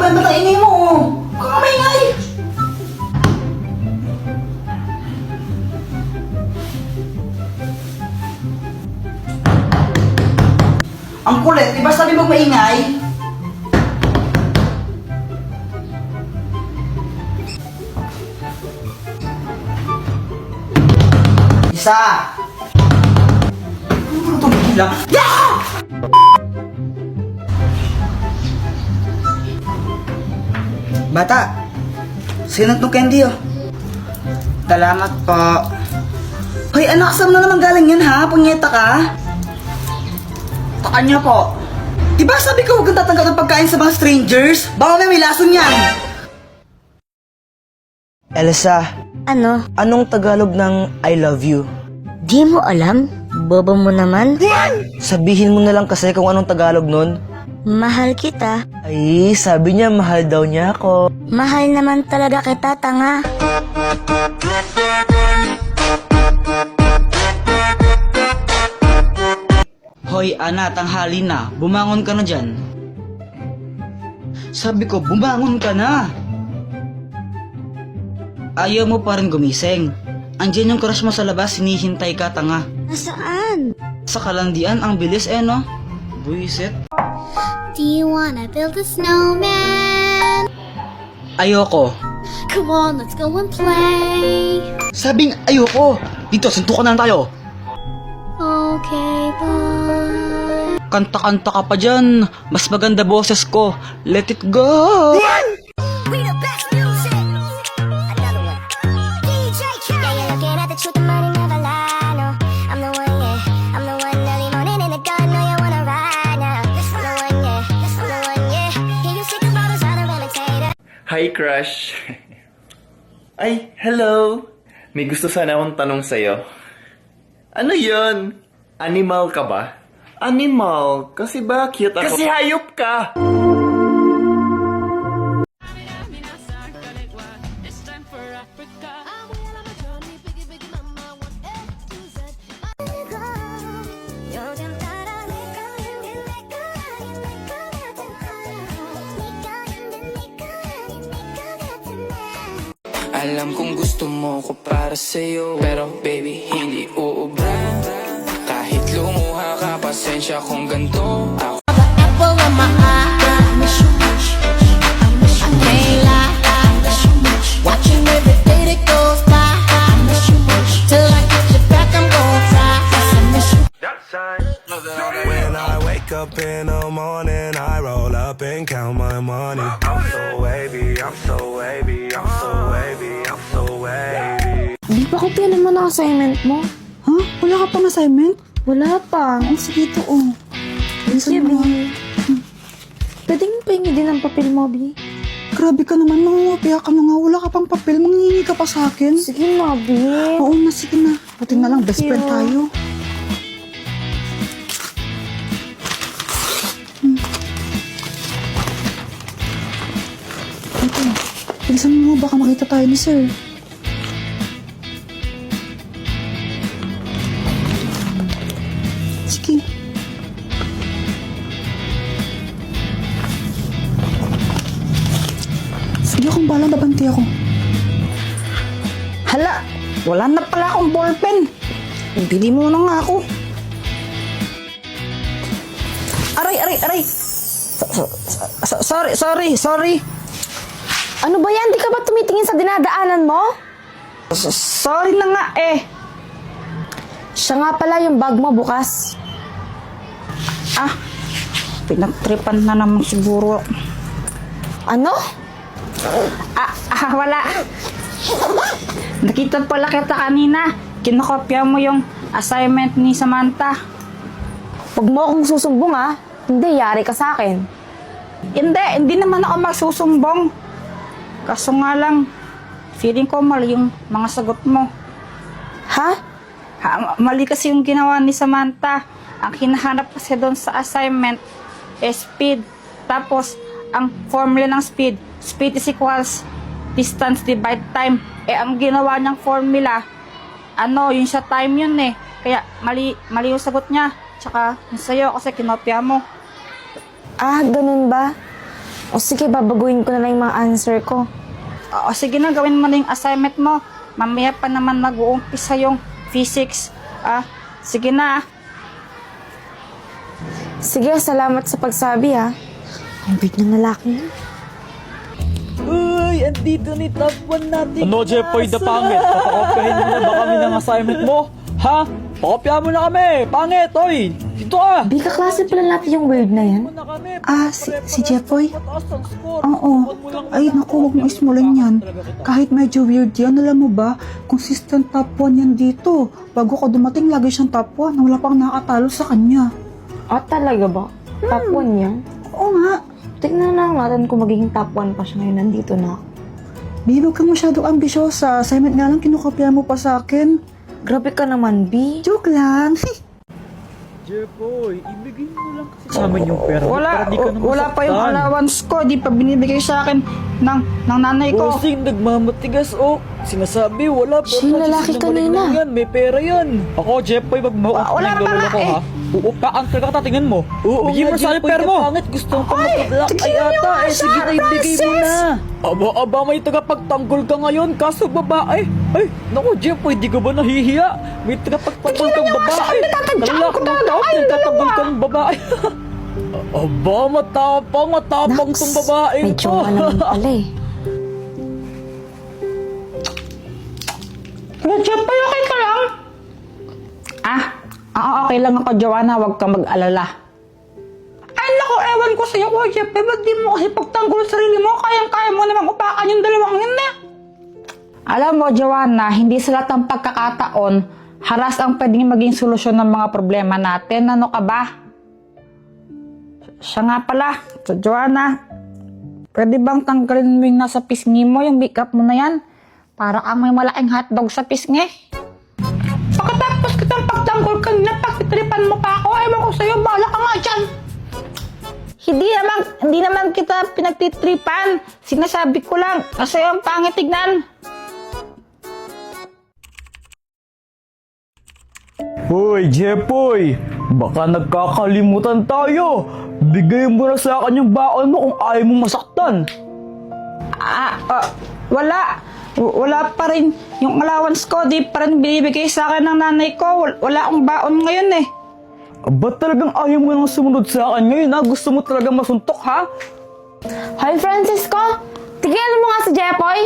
Bakit ba ingay mo? Huwag kang maingay! Ang kulit, di ba sabi mo maingay? Isa! Ano ito bigla? Yeah! Bata, sino itong candy oh? Salamat po. Hoy anak, saan na naman galing yan ha? Punyeta ka? Takan niya po. Diba sabi ko huwag kang tatanggap ng pagkain sa mga strangers? Baka may lason yan. Elsa, Ano? anong Tagalog ng I love you? Di mo alam? Bobo mo naman? Sabihin mo na lang kasi kung anong Tagalog nun. Mahal kita. Ay, sabi niya mahal daw niya ako. Mahal naman talaga kita, tanga. Hoy, Ana, tanghali na. Bumangon ka na dyan. Sabi ko, bumangon ka na. Ayaw mo pa rin gumising. Andiyan yung crush mo sa labas, hinihintay ka, tanga. Nasaan? Sa kalandian, ang bilis no? Buisit. Do you wanna build a snowman? Ayoko. Come on, let's go and play. Sabing ayoko. Dito, suntukan na lang tayo. Okay, bye. Kanta-kanta ka pa dyan. Mas maganda boses ko. Let it go. We the best music. Another one. DJ Khaled. Yeah, you're looking at the truth, the money never lie. No, I'm the one, yeah. I'm the one early morning in the gun. No, you wanna ride now. I'm the one, yeah. I'm the one, yeah. Hear you sick about us, I'm the imitator. Hi, crush. Ay, hello. May gusto sana akong tanong sa'yo. Ano yon? Animal ka ba? Animal? Kasi ba cute ako? Kasi hayop ka! Alam kong gusto mo ko para sa'yo, pero baby, hindi uubra. Kahit lumuha ka, pasensya kung ganito ako. Apple in my eye, I miss you much. I miss you. I can't lie, I miss you much. Watching every day that goes by, I miss you much. Till I get you back, I'm gonna try. Yes, I miss you. When I wake up in the morning, I roll up and count my money. I'm so wavy, I'm so wavy, I'm so wavy, I'm so wavy. Di pa ko mo ng assignment mo? Ha? Wala ka pang assignment? Wala pa. Ang sige to, oh. Sige, Bi. Pwedeng pahingi din ang papel mo, Bi. Grabe ka naman, nangungupiya ka na nga. Wala ka pang papel, manghihingi ka pa sa akin. Sige na, Bi. Oo na, sige na. Buti na lang, best Thank friend you. tayo. Ito, bilisan mo, baka makita tayo ni sir. Sige. Sige akong balang, babanti ako. Hala, wala na pala akong ballpen. Bili mo na nga ako. Aray, aray, aray. Sorry. Ano ba yan? Di ka ba tumitingin sa dinadaanan mo? Sorry na nga eh. Siya nga pala yung bag mo bukas. Ah, pinagtripan na naman siguro. Ano? Wala. Nakita pala kita kanina. Kinokopya mo yung assignment ni Samantha. Huwag mo akong susumbong ha. Hindi, yari ka sa akin. Hindi naman ako magsusumbong. Kaso nga lang, feeling ko mali yung mga sagot mo. Ha? Mali kasi yung ginawa ni Samantha. Ang hinahanap kasi doon sa assignment is speed. Tapos, ang formula ng speed is equals distance divide time. Ang ginawa niyang formula, yung sa time yun eh. Kaya, mali yung sagot niya. Tsaka, yung sa'yo kasi kinopya mo. Ah, ganun ba? O sige, babaguhin ko na lang yung mga answer ko. O sige na, gawin mo na yung assignment mo. Mamaya pa naman mag-uumpisa yung physics. Sige na. Sige, salamat sa pagsabi ha. Ang weird ng lalaki yun. Uy, andito ni top 1 natin. Ano, Jeffoy the pangit? Papakopyahin mo na ba kami ng assignment mo? Ha? Pakopyahan mo na kami! Pangit, oy! Dito ka! Di kaklase pala natin yung weird na yan. Si Jeffoy? Oo. Ay, naku, huwag mo ismulan yan. Kahit medyo weird yan, alam mo ba, consistent top 1 yan dito. Bago ka dumating, lagi siyang top 1 na wala pang nakatalo sa kanya. Talaga ba? Top 1 yan? Oo nga. Tignan na lang natin kung magiging top 1 pa siya ngayon. Nandito na ako. Babe, huwag kang masyadong ambisyosa. Assignment nga lang kinukopya mo pa sa akin. Grabe ka naman, B. Joke lang. Jeffoy, ibigay mo lang kasi sa amin yung pera. Wala pa yung allowance ko. Di pa binibigay sa akin ng nanay ko. Bossing, nagmamatigas, oh. Sinasabi, wala. Siya yung lalaki kanina. Yan, may pera yan. Ako, Jeffoy, magmahukap Wala ng pa lolo nga ko, eh. ha? Uupaan ka tatingin mo. Bigyan mo sa akin pera mo. Pangit, gusto mo pa magkablak. Ay, ata, sige na, ibigay mo na. Aba, may tagapagtanggol ka ngayon, kaso babae. Ay, naku, Jeffoy, di ka ba nahihiya? May tagapagtanggol kang babae. Lalaki mo daw, nagtatanggol kang babae. Aba, matapang tong babae may to. jowa naman pala eh. Jeffoy, okay ka lang? Okay lang ako, Joanna. Huwag kang mag-alala. Ay, naku, ewan ko sa'yo, Kuya Jeffoy. Ba't di mo kasi pagtanggol sa sarili mo? Kayang-kaya mo namang upakan yung dalawang yun na. Alam mo, Joanna, hindi sa lahat ng pagkakataon, haras ang pwedeng maging solusyon ng mga problema natin. Ano ka ba? Siya nga pala, Joanna, pwede bang tanggalin mo yung nasa pisngi mo, yung makeup mo na yan? Para kang may malaking hotdog sa pisngi. Pagkatapos kitang pagtanggol kanina, pagtitripan mo pa ako, ewan ko sa'yo, bahala ka nga dyan. Hindi naman kita pinagtitripan. Sinasabi ko lang, kasi ang pangit tignan. Hoy, Jeffoy! Baka nagkakalimutan tayo! Bigay mo na sa akin yung baon mo kung ayaw mong masaktan! Wala pa rin yung allowance ko. Di pa rin binibigay sa akin ng nanay ko. Wala akong baon ngayon eh. Ba't talagang ayaw mo nang sumunod sa akin ngayon, ha? Gusto mo talagang masuntok, ha? Hoy, Francisco! Tigilan mo nga si Jeffoy!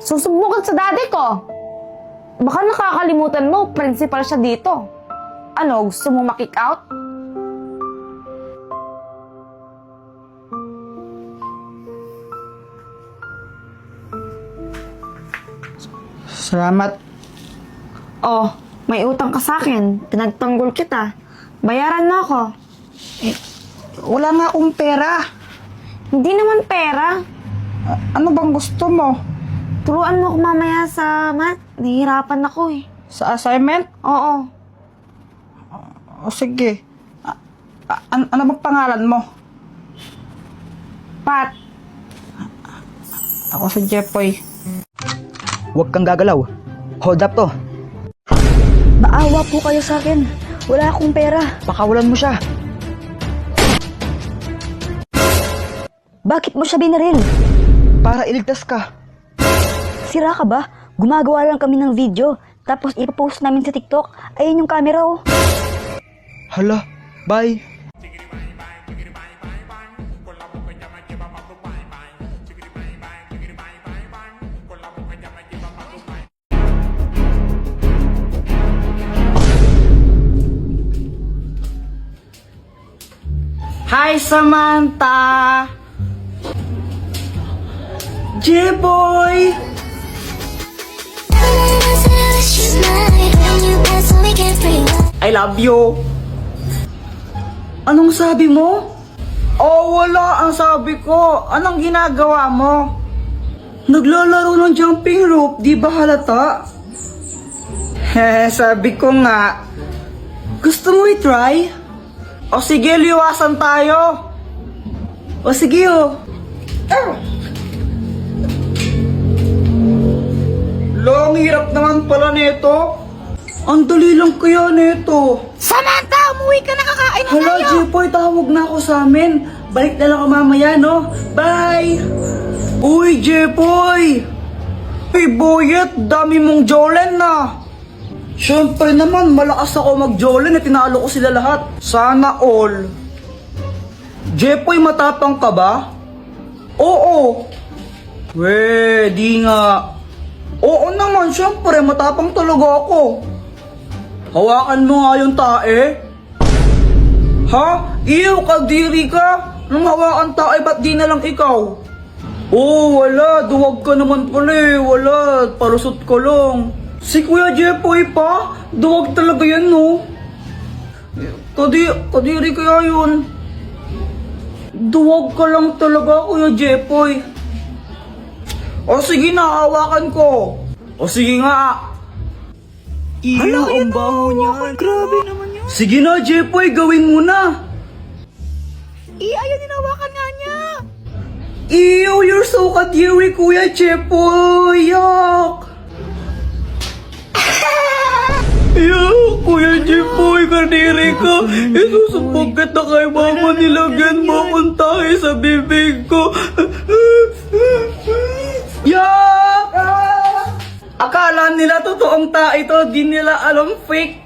Susubukan sa daddy ko! Baka nakakalimutan mo, principal siya dito. Ano, gusto mo ma-kick out? Salamat. Oh, may utang ka sa akin. Pinagtanggol kita. Bayaran mo ako. Wala nga akong pera. Hindi naman pera. Ano bang gusto mo? Turuan mo ako mamaya sa math. Nahihirapan ako eh. Sa assignment? Oo. O sige. Ano bang pangalan mo? Pat, Ako si Jeffoy. Huwag kang gagalaw. Hold up to. Maawa po kayo sa akin. Wala akong pera. Pakawalan mo siya. Bakit mo siya binaril? Para iligtas ka. Sira ka ba? Gumagawa lang kami ng video. Tapos ipopost namin sa TikTok. Ayun yung camera oh. Hala, bye. Hi, Samantha! J-Boy! I love you! Anong sabi mo? Oh, wala ang sabi ko. Anong ginagawa mo? Naglalaro ng jumping rope, di ba halata? Sabi ko nga. Gusto mo i-try? O sige, liwasan tayo. O sige, oh. Long hirap naman pala nito. Ang dali lang kaya nito. Samantha, umuwi ka na, kakain na Hala, tayo! Jepoy, tawag na ako sa amin. Balik na lang ako mamaya, no? Bye! Uy, Jepoy! Hey, Boyet, dami mong Jolen na! Siyempre naman, malakas ako mag-Jolen at tinalo ko sila lahat. Sana all. Jepoy, matapang ka ba? Oo. We, di nga. Oo naman, siyempre, matapang talaga ako. Hawakan mo nga yung tae. Ha? Iyo, kadiri ka. Nung hawakan tae, ba't di na lang ikaw? Oo, wala. Duwag ka naman pala eh. Wala. Palusot ko lang. Si Kuya Jepoy pa? Duwag talaga yan, no? Kadiri kaya yun. Duwag ka lang talaga, Kuya Jepoy. O sige na, hawakan ko. O sige nga. Iyo, ang baho niyan. Grabe naman yun. Sige na, Jepoy, gawin mo na. Ayaw ninawakan nga niya. Ew, you're so kadiri, Kuya Jepoy. Yuck. Yuck, Kuya Jepoy, kadiri ka. Isusubok kita kay mama, nilagyan mo akong tayo sa bibig ko. Yuck! Akala nila totoong tayo ito, di nila alam fake.